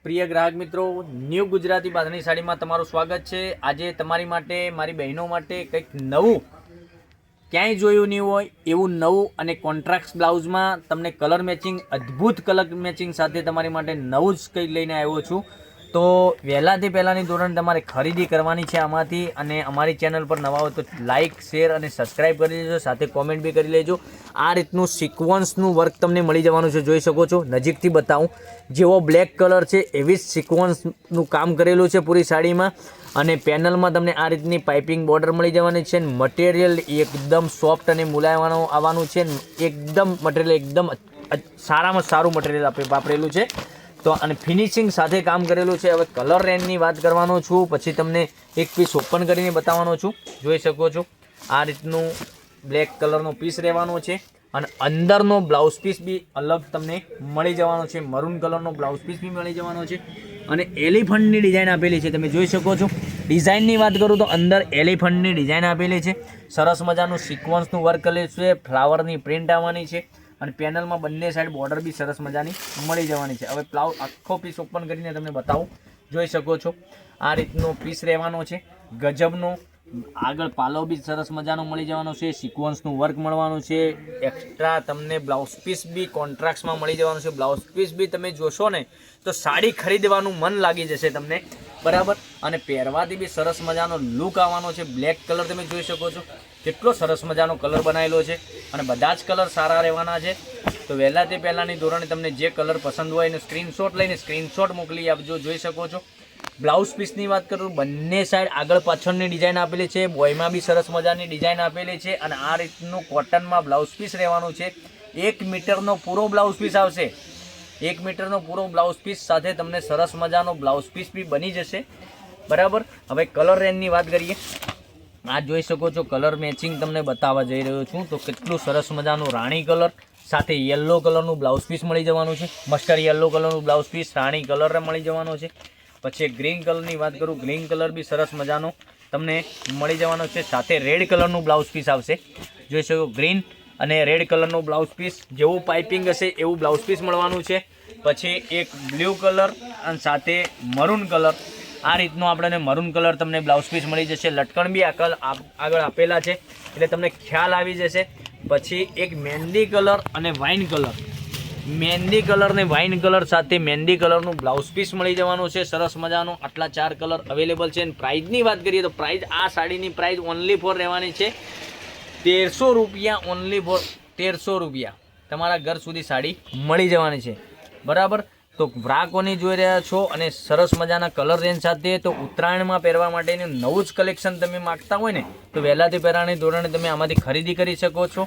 પ્રિય ગ્રાહક મિત્રો, ન્યૂ ગુજરાતી બાંધણી સાડીમાં તમારું સ્વાગત છે। આજે તમારી માટે, મારી બહેનો માટે કંઈક નવું, ક્યાંય જોયું નહીં હોય એવું નવું અને કોન્ટ્રાક્ટ બ્લાઉઝમાં તમને કલર મેચિંગ, અદ્ભુત કલર મેચિંગ સાથે તમારી માટે નવું જ કંઈ લઈને આવ્યો છું। તો વહેલાથી પહેલાંની ધોરણ તમારે ખરીદી કરવાની છે આમાંથી, અને અમારી ચેનલ પર નવા હોય તો લાઇક, શેર અને સબસ્ક્રાઈબ કરી લેજો, સાથે કોમેન્ટ બી કરી લેજો। આ રીતનું સિક્વન્સનું વર્ક તમને મળી જવાનું છે, જોઈ શકો છો। નજીકથી બતાવું, જેવો બ્લેક કલર છે એવી જ સિક્વન્સનું કામ કરેલું છે પૂરી સાડીમાં, અને પેનલમાં તમને આ રીતની પાઇપિંગ બોર્ડર મળી જવાની છે। મટીરિયલ એકદમ સોફ્ટ અને મુલાયમ આવવાનું છે, એકદમ મટીરિયલ એકદમ સારામાં સારું મટીરિયલ વાપરેલું છે। તો અને ફિનિશિંગ સાથે કામ કરેલું છે। હવે કલર રેન્જની વાત કરવાનો છું, પછી તમને એક પીસ ઓપન કરીને બતાવવાનો છું, જોઈ શકો છો। આ રીતનું બ્લેક કલરનો પીસ રહેવાનો છે, અને અંદરનો બ્લાઉઝ પીસ બી અલગ તમને મળી જવાનો છે, મરૂન કલરનો બ્લાઉઝ પીસ બી મળી જવાનો છે, અને એલિફન્ટની ડિઝાઇન આપેલી છે, તમે જોઈ શકો છો। ડિઝાઇનની વાત કરું તો અંદર એલિફન્ટની ડિઝાઇન આપેલી છે, સરસ મજાનું સિક્વન્સનું વર્ક કરેલું છે, ફ્લાવરની પ્રિન્ટ આવવાની છે, અને પેનલમાં બંને સાઈડ બોર્ડર બી સરસ મજાની મળી જવાની છે। હવે આખો પીસ ઓપન કરીને તમને બતાવું, જોઈ શકો છો। આ રીતનો પીસ રહેવાનો છે, ગજબનો આગળ પાલો બી સરસ મજાનો મળી જવાનો છે, સિક્વન્સનું વર્ક મળવાનું છે, એક્સ્ટ્રા તમને બ્લાઉઝ પીસ બી કોન્ટ્રાક્ટમાં મળી જવાનું છે। બ્લાઉઝ પીસ બી તમે જોશો ને તો સાડી ખરીદવાનું મન લાગી જશે તમને, બરાબર। અને પહેરવાથી બી સરસ મજાનો લુક આવવાનો છે। બ્લેક કલર તમે જોઈ શકો છો, કેટલો સરસ મજાનો કલર બનાવેલો છે, અને બધા જ કલર સારા રહેવાના છે। તો વહેલાથી પહેલાંની ધોરણે તમને જે કલર પસંદ હોય એને સ્ક્રીનશોટ લઈને સ્ક્રીનશોટ મોકલી આપજો, જોઈ શકો છો। બ્લાઉઝ પીસની વાત કરું, બંને સાઈડ આગળ પાછળની ડિઝાઇન આપેલી છે, બોયમાં બી સરસ મજાની ડિઝાઇન આપેલી છે, અને આ રીતનું કોટનમાં બ્લાઉઝ પીસ રહેવાનું છે। 1 મીટરનો પૂરો બ્લાઉઝ પીસ આવશે, 1 મીટરનો પૂરો બ્લાઉઝ પીસ સાથે તમને સરસ મજાનો બ્લાઉઝ પીસ બી બની જશે, બરાબર। હવે કલર રેન્જની વાત કરીએ, આ જોઈ શકો છો, કલર મેચિંગ તમને બતાવવા જઈ રહ્યો છું। તો કેટલું સરસ મજાનું રાણી કલર સાથે યલો કલરનું બ્લાઉઝ પીસ મળી જવાનું છે, મસ્ટર્ડ યલો કલરનું બ્લાઉઝ પીસ રાણી કલર મળી જવાનો છે। પછી ગ્રીન કલરની વાત કરું, ગ્રીન કલર બી સરસ મજાનો તમને મળી જવાનો છે, સાથે રેડ કલરનું બ્લાઉઝ પીસ આવશે, જોઈ શકો। ગ્રીન અને રેડ કલરનું બ્લાઉઝ પીસ, જેવું પાઇપિંગ હશે એવું બ્લાઉઝ પીસ મળવાનું છે। પછી એક બ્લુ કલર અને સાથે મરૂન કલર, આ રીતનો આપણને મરૂન કલર તમને બ્લાઉઝ પીસ મળી જશે। લટકણ બી આગળ આપેલા છે એટલે તમને ખ્યાલ આવી જશે। પછી એક મહેંદી કલર અને વાઇન કલર, મહેંદી કલર ને વાઇન કલર સાથે મહેંદી કલરનું બ્લાઉઝ પીસ મળી જવાનું છે, સરસ મજાનું। આટલા 4 કલર અવેલેબલ છે। અને પ્રાઇઝની વાત કરીએ તો આ સાડીની પ્રાઇસ ઓનલી ફોર રહેવાની છે 1300 રૂપિયા, ઓનલી ફોર 1300 રૂપિયા તમારા ઘર સુધી સાડી મળી જવાની છે, બરાબર। તો ગ્રાહકોની જોઈ રહ્યા છો, અને સરસ મજાના કલર રેન્જ સાથે, તો ઉત્તરાયણમાં પહેરવા માટેનું નવું જ કલેક્શન તમે માગતા હોય ને, તો વહેલાથી પહેલાંની ધોરણે તમે આમાંથી ખરીદી કરી શકો છો।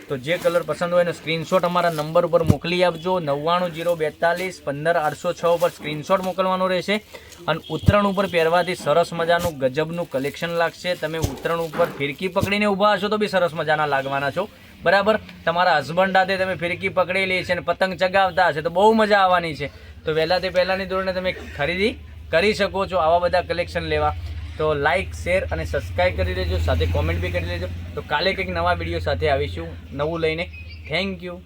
તો જે કલર પસંદ હોય એનો સ્ક્રીનશોટ અમારા નંબર ઉપર મોકલી આપજો, 9902415806 પર સ્ક્રીનશોટ મોકલવાનો રહેશે। અને ઉત્તરાયણ ઉપર પહેરવાથી સરસ મજાનું ગજબનું કલેક્શન લાગશે। તમે ઉત્તરાયણ ઉપર ફિરકી પકડીને ઊભા હશો તો બી સરસ મજાના લાગવાના છો, બરાબર। તમારા હસબન્ડ સાથે તમે ફિરકી પકડેલી છે અને પતંગ ચગાવતા હશે તો બહુ મજા આવવાની છે। તો વહેલાથી પહેલાંની ધોરણે તમે ખરીદી કરી શકો છો આવા બધા કલેક્શન લેવા। તો લાઇક, શેર અને સબસ્ક્રાઈબ કરી લેજો, સાથે કોમેન્ટ બી કરી લેજો। તો કાલે કંઈક નવા વિડીયો સાથે આવીશું નવું લઈને। Thank you.